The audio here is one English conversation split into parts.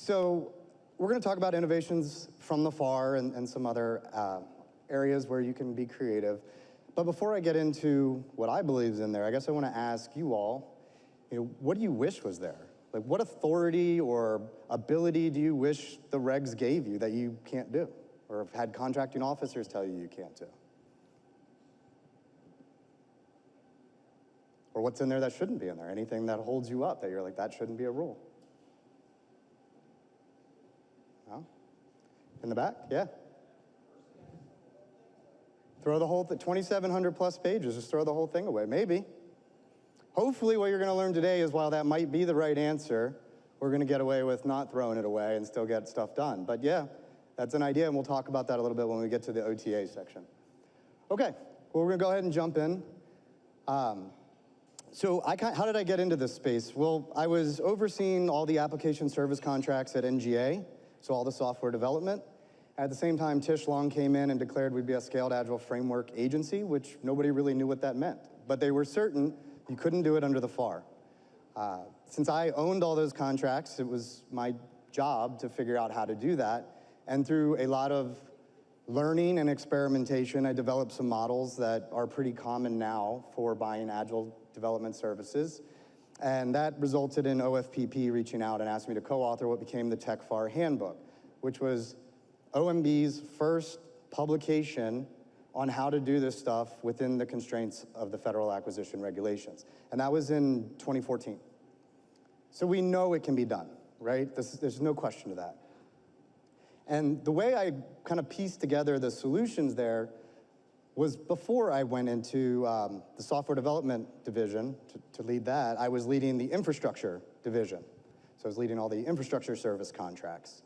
So we're going to talk about innovations from the FAR and some other areas where you can be creative. But before I get into what I believe is in there, I guess I want to ask you all, what do you wish was there? Like, what authority or ability do you wish the regs gave you that you can't do, or have had contracting officers tell you can't do? Or what's in there that shouldn't be in there? Anything that holds you up that you're like, that shouldn't be a rule? No? In the back? Yeah. Throw the whole 2,700 plus pages, just throw the whole thing away. Maybe. Hopefully what you're going to learn today is while that might be the right answer, we're going to get away with not throwing it away and still get stuff done. But yeah, that's an idea, and we'll talk about that a little bit when we get to the OTA section. Okay, well, we're going to go ahead and jump in. So how did I get into this space? Well, I was overseeing all the application service contracts at NGA, so all the software development. At the same time, Tish Long came in and declared we'd be a scaled agile framework agency, which nobody really knew what that meant. But they were certain you couldn't do it under the FAR. Since I owned all those contracts, it was my job to figure out how to do that. And through a lot of learning and experimentation, I developed some models that are pretty common now for buying agile development services. And that resulted in OFPP reaching out and asked me to co-author what became the TechFAR Handbook, which was OMB's first publication on how to do this stuff within the constraints of the Federal Acquisition Regulations. And that was in 2014. So we know it can be done, right? There's no question to that. And the way I kind of pieced together the solutions there was before I went into the software development division to lead that, I was leading the infrastructure division. So I was leading all the infrastructure service contracts.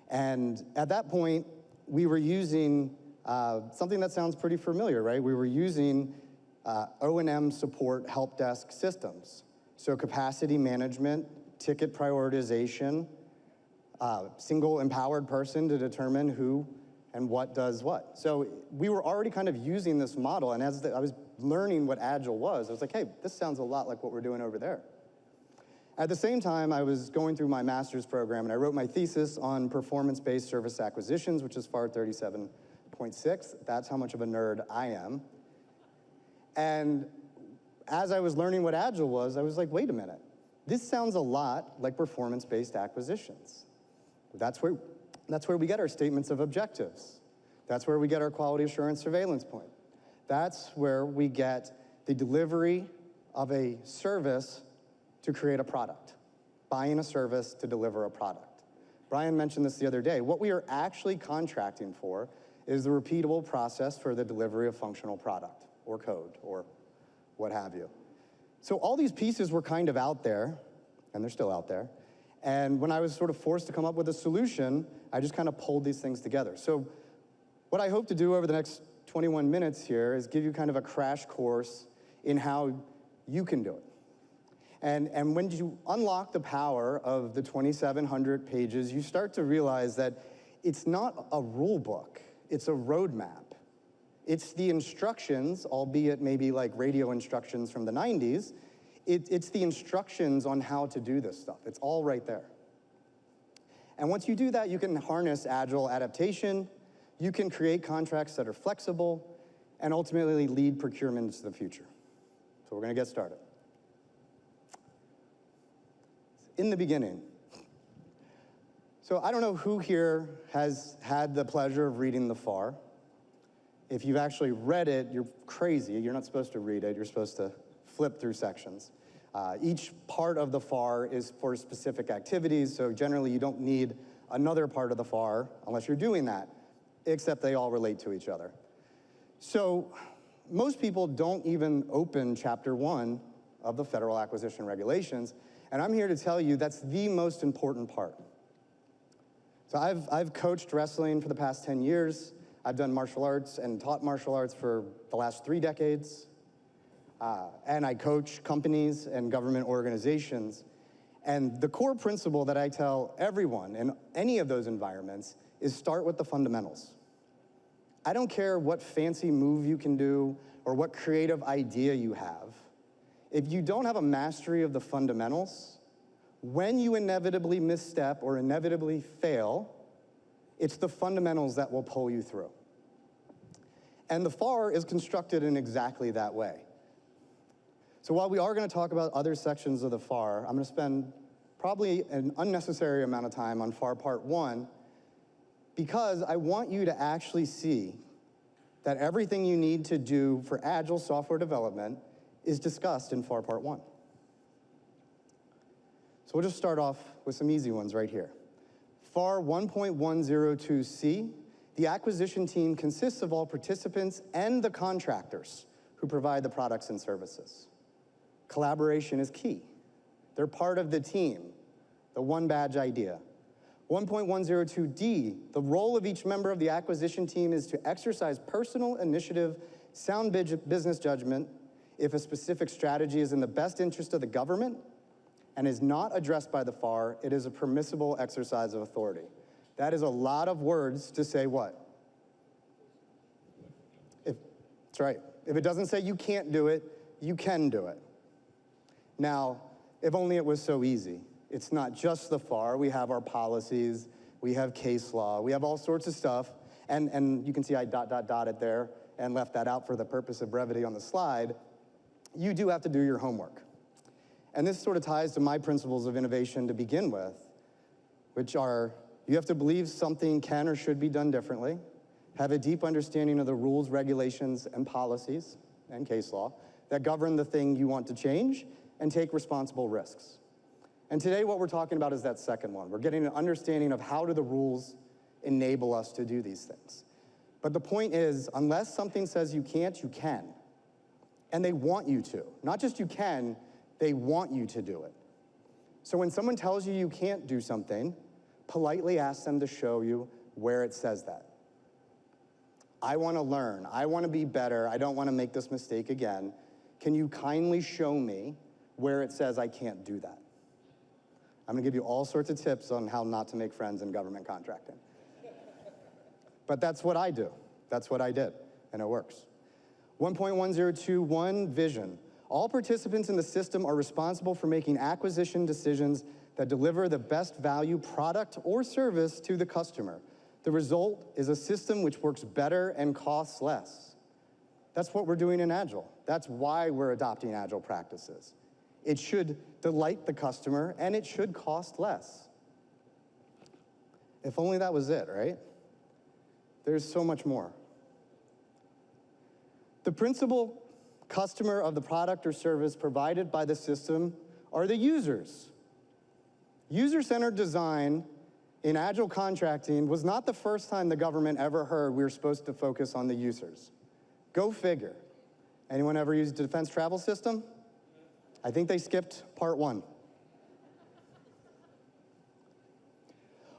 And at that point, we were using something that sounds pretty familiar, right? We were using O&M support help desk systems. So capacity management, ticket prioritization, single empowered person to determine who and what does what. So we were already kind of using this model, and as I was learning what Agile was, I was like, hey, this sounds a lot like what we're doing over there. At the same time, I was going through my master's program, and I wrote my thesis on performance-based service acquisitions, which is FAR 37.6. That's how much of a nerd I am. And as I was learning what Agile was, I was like, wait a minute. This sounds a lot like performance-based acquisitions. That's where we get our statements of objectives. That's where we get our quality assurance surveillance point. That's where we get the delivery of a service to create a product, buying a service to deliver a product. Brian mentioned this the other day. What we are actually contracting for is the repeatable process for the delivery of functional product or code or what have you. So all these pieces were kind of out there, and they're still out there. And when I was sort of forced to come up with a solution, I just kind of pulled these things together. So what I hope to do over the next 21 minutes here is give you kind of a crash course in how you can do it. And when you unlock the power of the 2,700 pages, you start to realize that it's not a rule book, it's a roadmap. It's the instructions, albeit maybe like radio instructions from the 90s, it's the instructions on how to do this stuff. It's all right there. And once you do that, you can harness agile adaptation, you can create contracts that are flexible, and ultimately lead procurement into the future. So we're going to get started. In the beginning. So I don't know who here has had the pleasure of reading the FAR. If you've actually read it, you're crazy. You're not supposed to read it. You're supposed to flip through sections. Each part of the FAR is for specific activities, so generally you don't need another part of the FAR unless you're doing that, except they all relate to each other. So most people don't even open Chapter 1 of the Federal Acquisition Regulations, and I'm here to tell you that's the most important part. So I've coached wrestling for the past 10 years. I've done martial arts and taught martial arts for the last 3 decades. And I coach companies and government organizations. And the core principle that I tell everyone in any of those environments is start with the fundamentals. I don't care what fancy move you can do or what creative idea you have. If you don't have a mastery of the fundamentals, when you inevitably misstep or inevitably fail, it's the fundamentals that will pull you through. And the FAR is constructed in exactly that way. So while we are going to talk about other sections of the FAR, I'm going to spend probably an unnecessary amount of time on FAR Part 1 because I want you to actually see that everything you need to do for Agile software development is discussed in FAR Part 1. So we'll just start off with some easy ones right here. FAR 1.102C, the acquisition team consists of all participants and the contractors who provide the products and services. Collaboration is key. They're part of the team, the one badge idea. 1.102D, the role of each member of the acquisition team is to exercise personal initiative, sound business judgment, if a specific strategy is in the best interest of the government and is not addressed by the FAR, it is a permissible exercise of authority. That is a lot of words to say what? That's right. If it doesn't say you can't do it, you can do it. Now, if only it was so easy. It's not just the FAR. We have our policies, we have case law, we have all sorts of stuff, and you can see I dotted there and left that out for the purpose of brevity on the slide. You do have to do your homework. And this sort of ties to my principles of innovation to begin with, which are you have to believe something can or should be done differently, have a deep understanding of the rules, regulations, and policies, and case law that govern the thing you want to change, and take responsible risks. And today what we're talking about is that second one. We're getting an understanding of how do the rules enable us to do these things. But the point is, unless something says you can't, you can. And they want you to. Not just you can, they want you to do it. So when someone tells you you can't do something, politely ask them to show you where it says that. I want to learn. I want to be better. I don't want to make this mistake again. Can you kindly show me where it says I can't do that? I'm going to give you all sorts of tips on how not to make friends in government contracting. But that's what I do. That's what I did, and it works. 1.1021, vision. All participants in the system are responsible for making acquisition decisions that deliver the best value product or service to the customer. The result is a system which works better and costs less. That's what we're doing in Agile. That's why we're adopting Agile practices. It should delight the customer, and it should cost less. If only that was it, right? There's so much more. The principal customer of the product or service provided by the system are the users. User-centered design in Agile contracting was not the first time the government ever heard we were supposed to focus on the users. Go figure. Anyone ever used a defense travel system? I think they skipped part 1.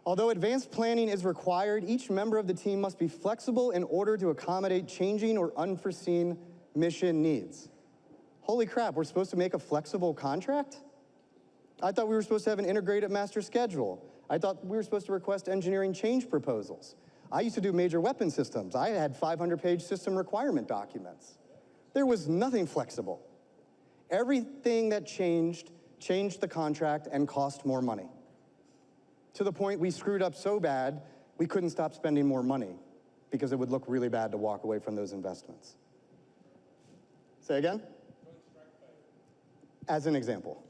Although advanced planning is required, each member of the team must be flexible in order to accommodate changing or unforeseen mission needs. Holy crap, we're supposed to make a flexible contract? I thought we were supposed to have an integrated master schedule. I thought we were supposed to request engineering change proposals. I used to do major weapon systems. I had 500-page system requirement documents. There was nothing flexible. Everything that changed the contract and cost more money. To the point we screwed up so bad, we couldn't stop spending more money because it would look really bad to walk away from those investments. Say again? As an example.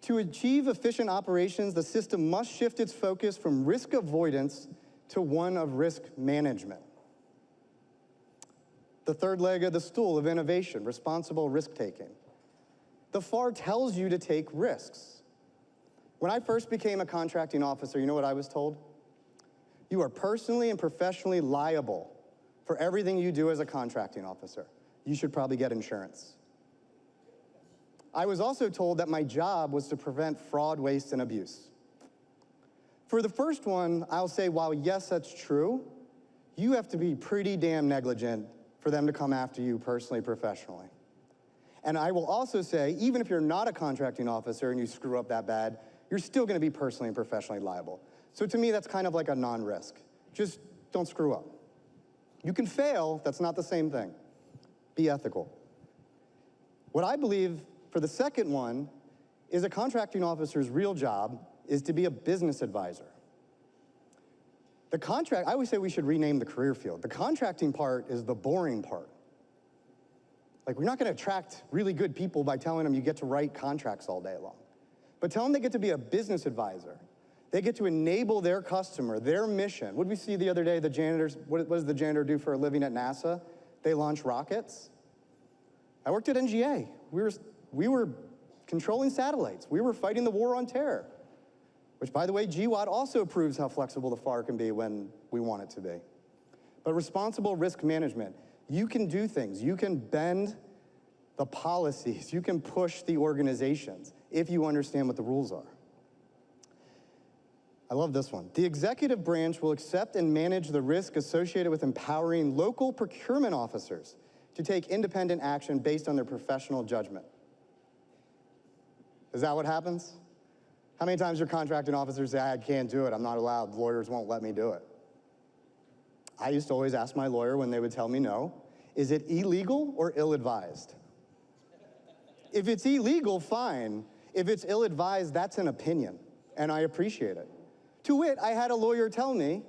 To achieve efficient operations, the system must shift its focus from risk avoidance to one of risk management. The third leg of the stool of innovation, responsible risk-taking. The FAR tells you to take risks. When I first became a contracting officer, you know what I was told? You are personally and professionally liable for everything you do as a contracting officer. You should probably get insurance. I was also told that my job was to prevent fraud, waste, and abuse. For the first one, I'll say, while yes, that's true, you have to be pretty damn negligent for them to come after you personally, professionally. And I will also say, even if you're not a contracting officer and you screw up that bad, you're still going to be personally and professionally liable. So to me, that's kind of like a non-risk. Just don't screw up. You can fail, that's not the same thing. Be ethical. What I believe for the second one is a contracting officer's real job is to be a business advisor. I always say we should rename the career field. The contracting part is the boring part. Like, we're not going to attract really good people by telling them you get to write contracts all day long. But tell them they get to be a business advisor. They get to enable their customer, their mission. What did we see the other day? The janitors, what does the janitor do for a living at NASA? They launch rockets. I worked at NGA. We were controlling satellites. We were fighting the war on terror, which, by the way, GWAT also proves how flexible the FAR can be when we want it to be. But responsible risk management, you can do things. You can bend the policies. You can push the organizations if you understand what the rules are. I love this one. The executive branch will accept and manage the risk associated with empowering local procurement officers to take independent action based on their professional judgment. Is that what happens? How many times your contracting officers say, I can't do it, I'm not allowed, lawyers won't let me do it? I used to always ask my lawyer when they would tell me no, is it illegal or ill-advised? If it's illegal, fine. If it's ill-advised, that's an opinion, and I appreciate it. To wit, I had a lawyer tell me,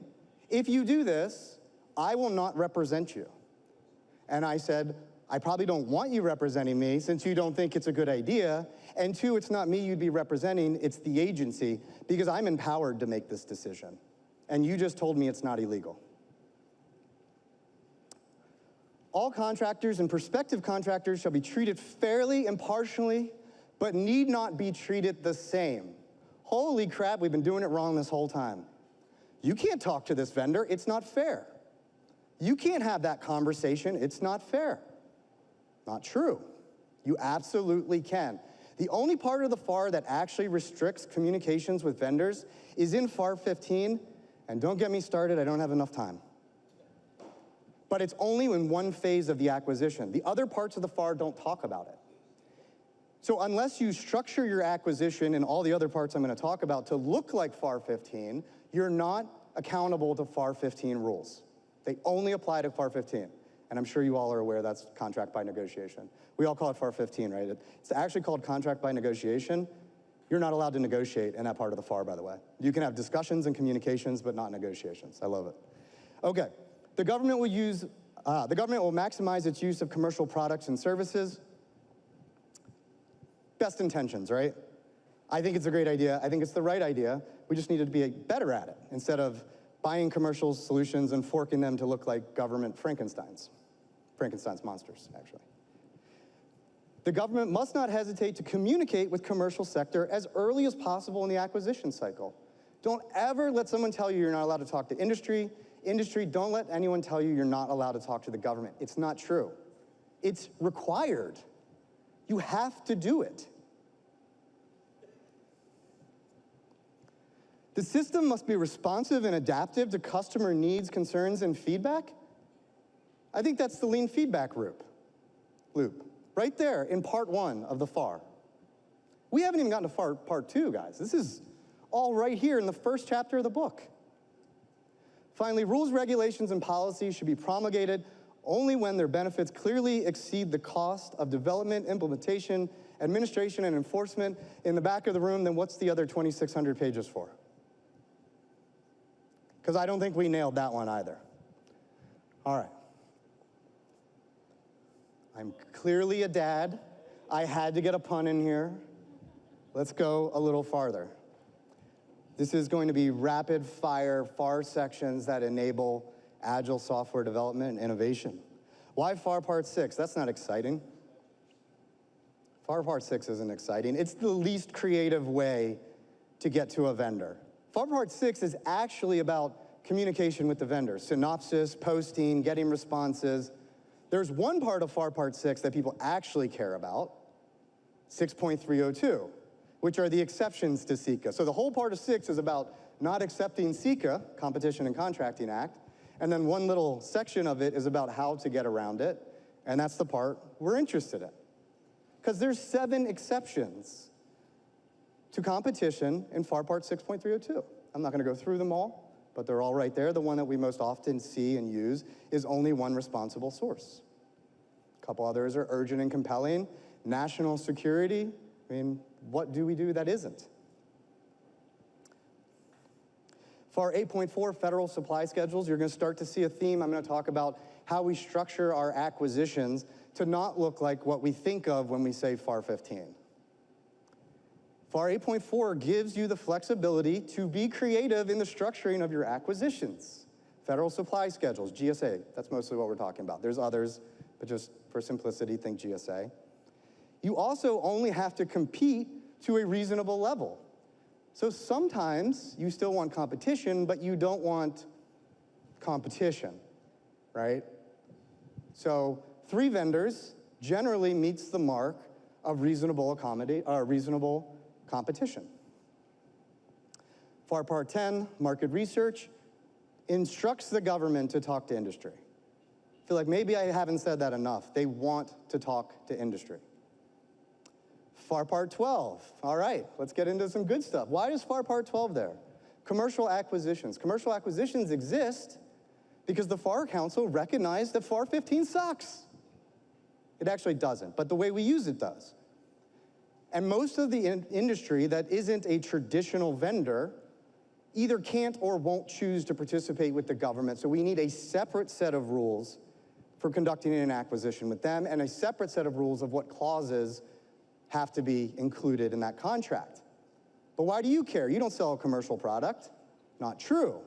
if you do this, I will not represent you. And I said, I probably don't want you representing me since you don't think it's a good idea. And two, it's not me you'd be representing, it's the agency, because I'm empowered to make this decision. And you just told me it's not illegal. All contractors and prospective contractors shall be treated fairly, impartially, but need not be treated the same. Holy crap, we've been doing it wrong this whole time. You can't talk to this vendor, it's not fair. You can't have that conversation, it's not fair. Not true. You absolutely can. The only part of the FAR that actually restricts communications with vendors is in FAR 15, and don't get me started, I don't have enough time. But it's only in one phase of the acquisition. The other parts of the FAR don't talk about it. So unless you structure your acquisition and all the other parts I'm going to talk about to look like FAR 15, you're not accountable to FAR 15 rules. They only apply to FAR 15. And I'm sure you all are aware that's contract by negotiation. We all call it FAR 15, right? It's actually called contract by negotiation. You're not allowed to negotiate in that part of the FAR, by the way. You can have discussions and communications, but not negotiations. I love it. Okay, the government will maximize its use of commercial products and services. Best intentions, right? I think it's a great idea. I think it's the right idea. We just need to be better at it instead of buying commercial solutions and forking them to look like government Frankenstein's monsters, actually. The government must not hesitate to communicate with commercial sector as early as possible in the acquisition cycle. Don't ever let someone tell you you're not allowed to talk to industry. Industry, don't let anyone tell you you're not allowed to talk to the government. It's not true. It's required. You have to do it. The system must be responsive and adaptive to customer needs, concerns, and feedback. I think that's the lean feedback loop, right there in part 1 of the FAR. We haven't even gotten to part 2, guys. This is all right here in the first chapter of the book. Finally, rules, regulations, and policies should be promulgated only when their benefits clearly exceed the cost of development, implementation, administration, and enforcement. In the back of the room, then what's the other 2,600 pages for? Because I don't think we nailed that one either. All right. I'm clearly a dad. I had to get a pun in here. Let's go a little farther. This is going to be rapid fire FAR sections that enable agile software development and innovation. Why FAR Part 6? That's not exciting. FAR Part 6 isn't exciting. It's the least creative way to get to a vendor. FAR Part 6 is actually about communication with the vendor. Synopsis, posting, getting responses. There's one part of FAR Part 6 that people actually care about, 6.302, which are the exceptions to CICA. So the whole part of 6 is about not accepting CICA, Competition and Contracting Act, and then one little section of it is about how to get around it, and that's the part we're interested in. Because there's 7 exceptions to competition in FAR Part 6.302. I'm not going to go through them all, but they're all right there. The one that we most often see and use is only one responsible source. A couple others are urgent and compelling. National security, I mean, what do we do that isn't? FAR 8.4, federal supply schedules, you're going to start to see a theme. I'm going to talk about how we structure our acquisitions to not look like what we think of when we say FAR 15. FAR 8.4 gives you the flexibility to be creative in the structuring of your acquisitions. Federal supply schedules, GSA, that's mostly what we're talking about. There's others, but just for simplicity, think GSA. You also only have to compete to a reasonable level. So sometimes you still want competition, but you don't want competition, right? So 3 vendors generally meets the mark of reasonable competition. FAR Part 10, market research, instructs the government to talk to industry. I feel like maybe I haven't said that enough. They want to talk to industry. FAR Part 12, all right, let's get into some good stuff. Why is FAR Part 12 there? Commercial acquisitions. Commercial acquisitions exist because the FAR Council recognized that FAR 15 sucks. It actually doesn't, but the way we use it does. And most of the industry that isn't a traditional vendor either can't or won't choose to participate with the government, so we need a separate set of rules for conducting an acquisition with them and a separate set of rules of what clauses have to be included in that contract. But why do you care? You don't sell a commercial product. Not true.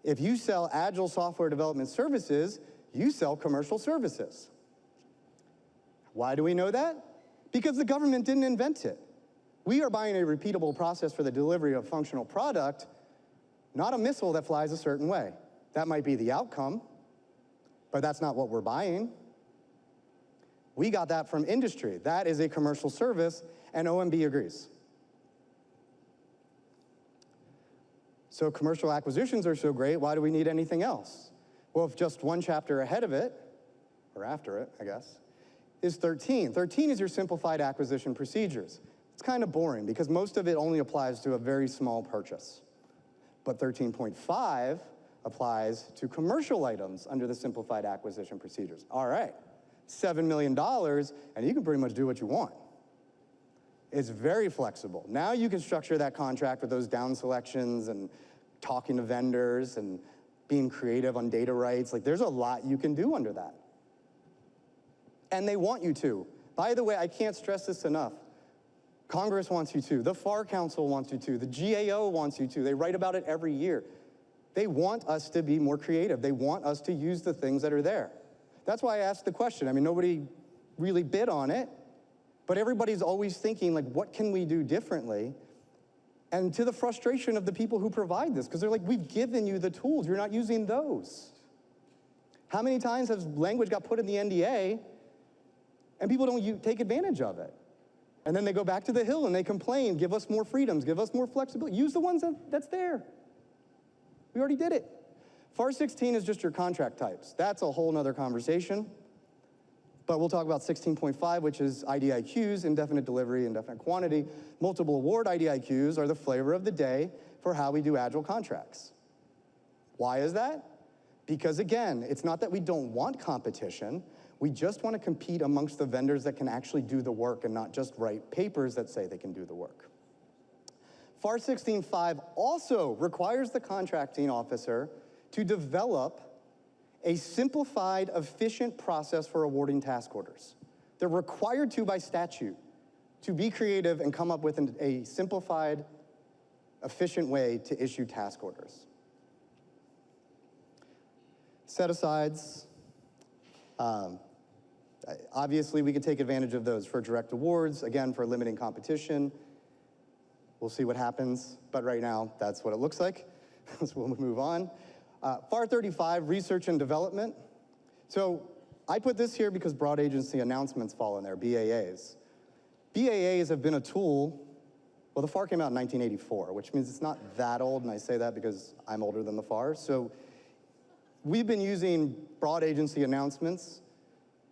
If you sell Agile software development services, you sell commercial services. Why do we know that? Because the government didn't invent it. We are buying a repeatable process for the delivery of functional product, not a missile that flies a certain way. That might be the outcome, but that's not what we're buying. We got that from industry. That is a commercial service, and OMB agrees. So commercial acquisitions are so great, why do we need anything else? Well, if just one chapter ahead of it, or after it, I guess, is 13. 13 is your simplified acquisition procedures. It's kind of boring because most of it only applies to a very small purchase. But 13.5 applies to commercial items under the simplified acquisition procedures. All right, $7 million, and you can pretty much do what you want. It's very flexible. Now you can structure that contract with those down selections and talking to vendors and being creative on data rights. Like, there's a lot you can do under that. And they want you to. By the way, I can't stress this enough. Congress wants you to. The FAR Council wants you to. The GAO wants you to. They write about it every year. They want us to be more creative. They want us to use the things that are there. That's why I asked the question. I mean, nobody really bid on it, but everybody's always thinking, like, what can we do differently? And to the frustration of the people who provide this, because they're like, we've given you the tools, you're not using those. How many times has language got put in the NDA and people don't take advantage of it? And then they go back to the Hill and they complain, give us more freedoms, give us more flexibility. Use the ones that's there. We already did it. FAR 16 is just your contract types. That's a whole nother conversation. But we'll talk about 16.5, which is IDIQs, indefinite delivery, indefinite quantity. Multiple award IDIQs are the flavor of the day for how we do Agile contracts. Why is that? Because again, it's not that we don't want competition. We just want to compete amongst the vendors that can actually do the work and not just write papers that say they can do the work. FAR 16.5 also requires the contracting officer to develop a simplified, efficient process for awarding task orders. They're required to by statute to be creative and come up with a simplified, efficient way to issue task orders. Set-asides. Obviously, we could take advantage of those for direct awards, again, for limiting competition. We'll see what happens, but right now, that's what it looks like. So we'll move on. FAR 35, research and development. So I put this here because broad agency announcements fall in there, BAAs. BAAs have been a tool, well, the FAR came out in 1984, which means it's not that old, and I say that because I'm older than the FAR. So we've been using broad agency announcements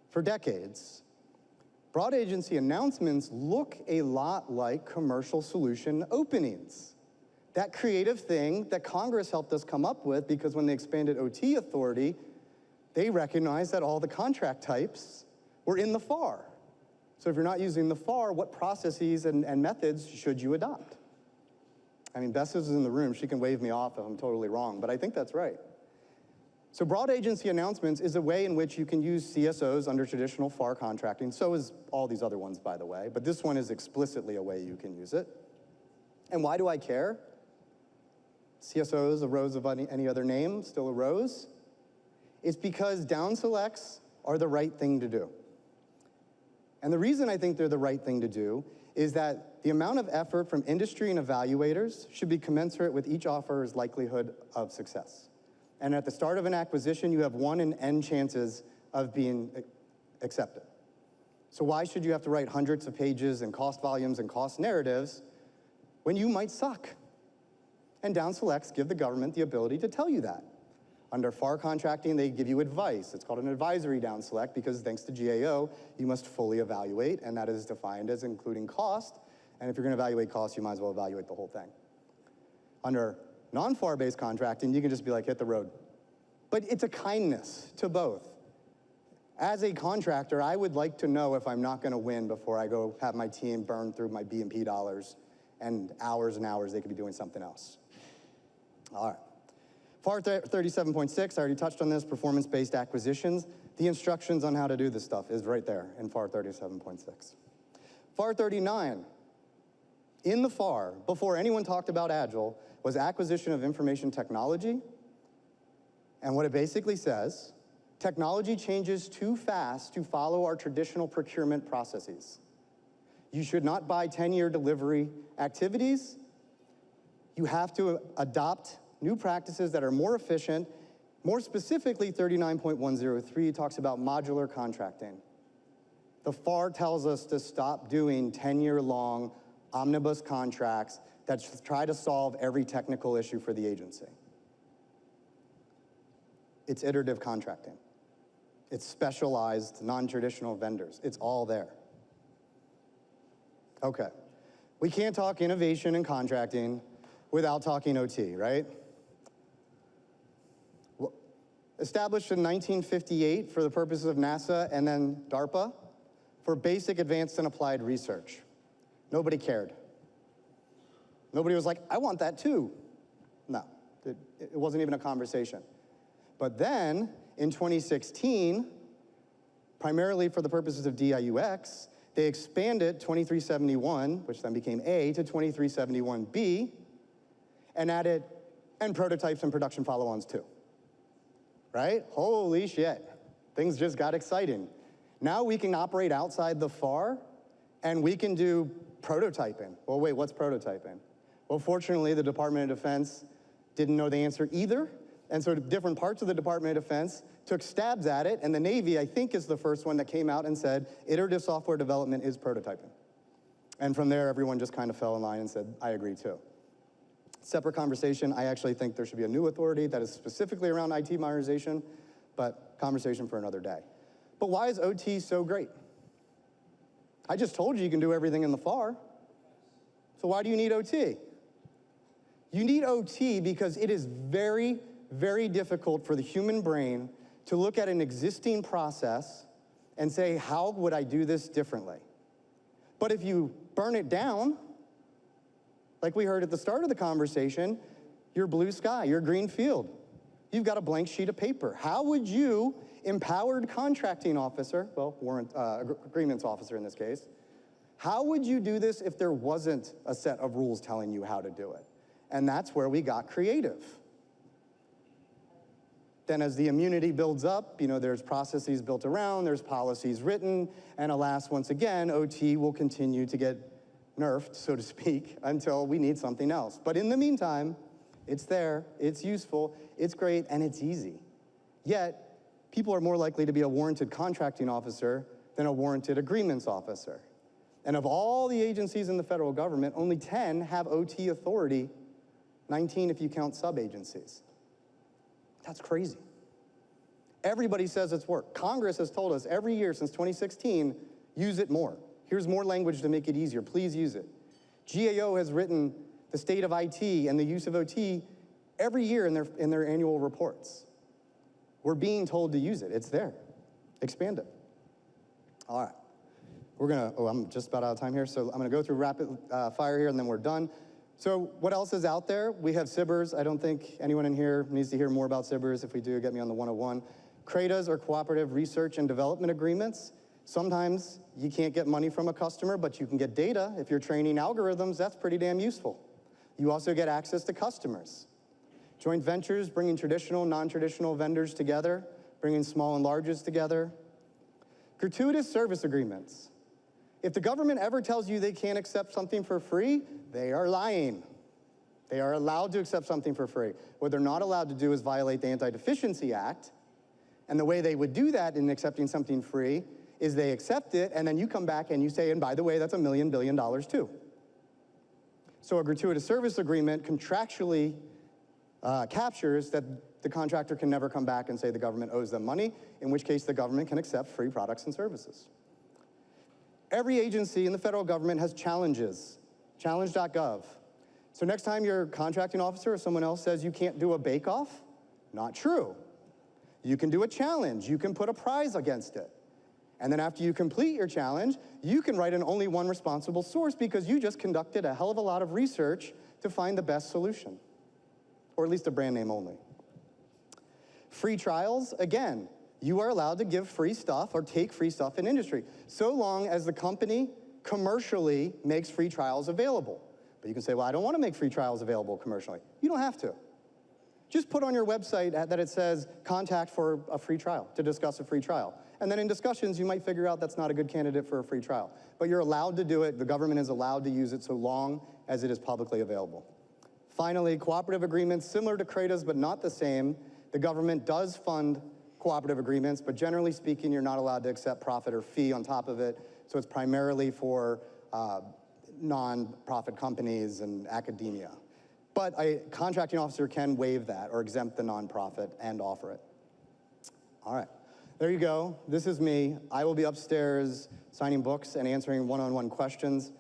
for decades. Broad agency announcements look a lot like commercial solution openings. That creative thing that Congress helped us come up with, because when they expanded OT authority, they recognized that all the contract types were in the FAR. So if you're not using the FAR, what processes and methods should you adopt? I mean, Bess is in the room. She can wave me off if I'm totally wrong, but I think that's right. So broad agency announcements is a way in which you can use CSOs under traditional FAR contracting. So is all these other ones, by the way, but this one is explicitly a way you can use it. And why do I care? CSOs, a rose of any other name, still a rose. It's because downselects are the right thing to do. And the reason I think they're the right thing to do is that the amount of effort from industry and evaluators should be commensurate with each offer's likelihood of success. And at the start of an acquisition, you have 1 in n chances of being accepted. So why should you have to write hundreds of pages and cost volumes and cost narratives when you might suck? And downselects give the government the ability to tell you that. Under FAR contracting, they give you advice. It's called an advisory downselect because thanks to GAO, you must fully evaluate, and that is defined as including cost. And if you're going to evaluate cost, you might as well evaluate the whole thing. Under non-FAR-based contracting, you can just be like, hit the road. But it's a kindness to both. As a contractor, I would like to know if I'm not going to win before I go have my team burn through my B&P dollars and hours they could be doing something else. All right. FAR 37.6, I already touched on this, performance-based acquisitions. The instructions on how to do this stuff is right there in FAR 37.6. FAR 39, in the FAR, before anyone talked about Agile, was acquisition of information technology. And what it basically says, technology changes too fast to follow our traditional procurement processes. You should not buy 10-year delivery activities. You have to adopt new practices that are more efficient. More specifically, 39.103 talks about modular contracting. The FAR tells us to stop doing 10-year-long omnibus contracts that try to solve every technical issue for the agency. It's iterative contracting. It's specialized, non-traditional vendors. It's all there. Okay. We can't talk innovation and contracting without talking OT, right? Established in 1958 for the purposes of NASA and then DARPA for basic advanced and applied research. Nobody cared. Nobody was like, I want that too. No, it wasn't even a conversation. But then, in 2016, primarily for the purposes of DIUX, they expanded 2371, which then became A, to 2371B, and added, and prototypes and production follow-ons too. Right? Holy shit. Things just got exciting. Now we can operate outside the FAR, and we can do prototyping. Well, wait, what's prototyping? Well, fortunately, the Department of Defense didn't know the answer either, and so different parts of the Department of Defense took stabs at it, and the Navy, I think, is the first one that came out and said, iterative software development is prototyping. And from there, everyone just kind of fell in line and said, I agree too. Separate conversation, I actually think there should be a new authority that is specifically around IT modernization, but conversation for another day. But why is OT so great? I just told you you can do everything in the FAR. So why do you need OT? You need OT because it is very, very difficult for the human brain to look at an existing process and say, how would I do this differently? But if you burn it down, like we heard at the start of the conversation, you're blue sky, you're green field. You've got a blank sheet of paper. How would you, empowered contracting officer, well, agreements officer in this case, how would you do this if there wasn't a set of rules telling you how to do it? And that's where we got creative. Then as the immunity builds up, there's processes built around, there's policies written, and alas, once again, OT will continue to get nerfed, so to speak, until we need something else. But in the meantime, it's there, it's useful, it's great, and it's easy. Yet, people are more likely to be a warranted contracting officer than a warranted agreements officer. And of all the agencies in the federal government, only 10 have OT authority, 19 if you count sub-agencies. That's crazy. Everybody says it's work. Congress has told us every year since 2016, use it more. Here's more language to make it easier. Please use it. GAO has written the state of IT and the use of OT every year in their annual reports. We're being told to use it. It's there. Expand it. All right. I'm just about out of time here, so I'm gonna go through rapid fire here and then we're done. So what else is out there? We have CBIRs. I don't think anyone in here needs to hear more about CBIRs. If we do, get me on the 101. CRADAs are cooperative research and development agreements. Sometimes you can't get money from a customer, but you can get data. If you're training algorithms, that's pretty damn useful. You also get access to customers. Joint ventures, bringing traditional, non-traditional vendors together, bringing small and larges together. Gratuitous service agreements. If the government ever tells you they can't accept something for free, they are lying. They are allowed to accept something for free. What they're not allowed to do is violate the Anti-Deficiency Act. And the way they would do that in accepting something free is they accept it, and then you come back and you say, and by the way, that's $1 million billion too. So a gratuitous service agreement contractually captures that the contractor can never come back and say the government owes them money, in which case the government can accept free products and services. Every agency in the federal government has challenges, challenge.gov. So next time your contracting officer or someone else says you can't do a bake-off, not true. You can do a challenge, you can put a prize against it. And then after you complete your challenge, you can write an only one responsible source because you just conducted a hell of a lot of research to find the best solution, or at least a brand name only. Free trials, again, you are allowed to give free stuff or take free stuff in industry, so long as the company commercially makes free trials available. But you can say, well, I don't want to make free trials available commercially. You don't have to. Just put on your website that it says, contact for a free trial, to discuss a free trial. And then in discussions, you might figure out that's not a good candidate for a free trial. But you're allowed to do it. The government is allowed to use it so long as it is publicly available. Finally, cooperative agreements, similar to CRADAs, but not the same. The government does fund cooperative agreements, but generally speaking, you're not allowed to accept profit or fee on top of it. So it's primarily for non-profit companies and academia. But a contracting officer can waive that or exempt the nonprofit and offer it. All right, there you go. This is me. I will be upstairs signing books and answering one-on-one questions.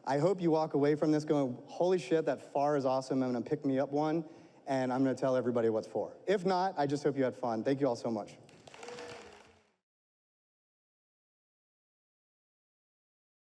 I hope you walk away from this going, holy shit, that FAR is awesome. I'm gonna pick me up one, and I'm gonna tell everybody what's for. If not, I just hope you had fun. Thank you all so much.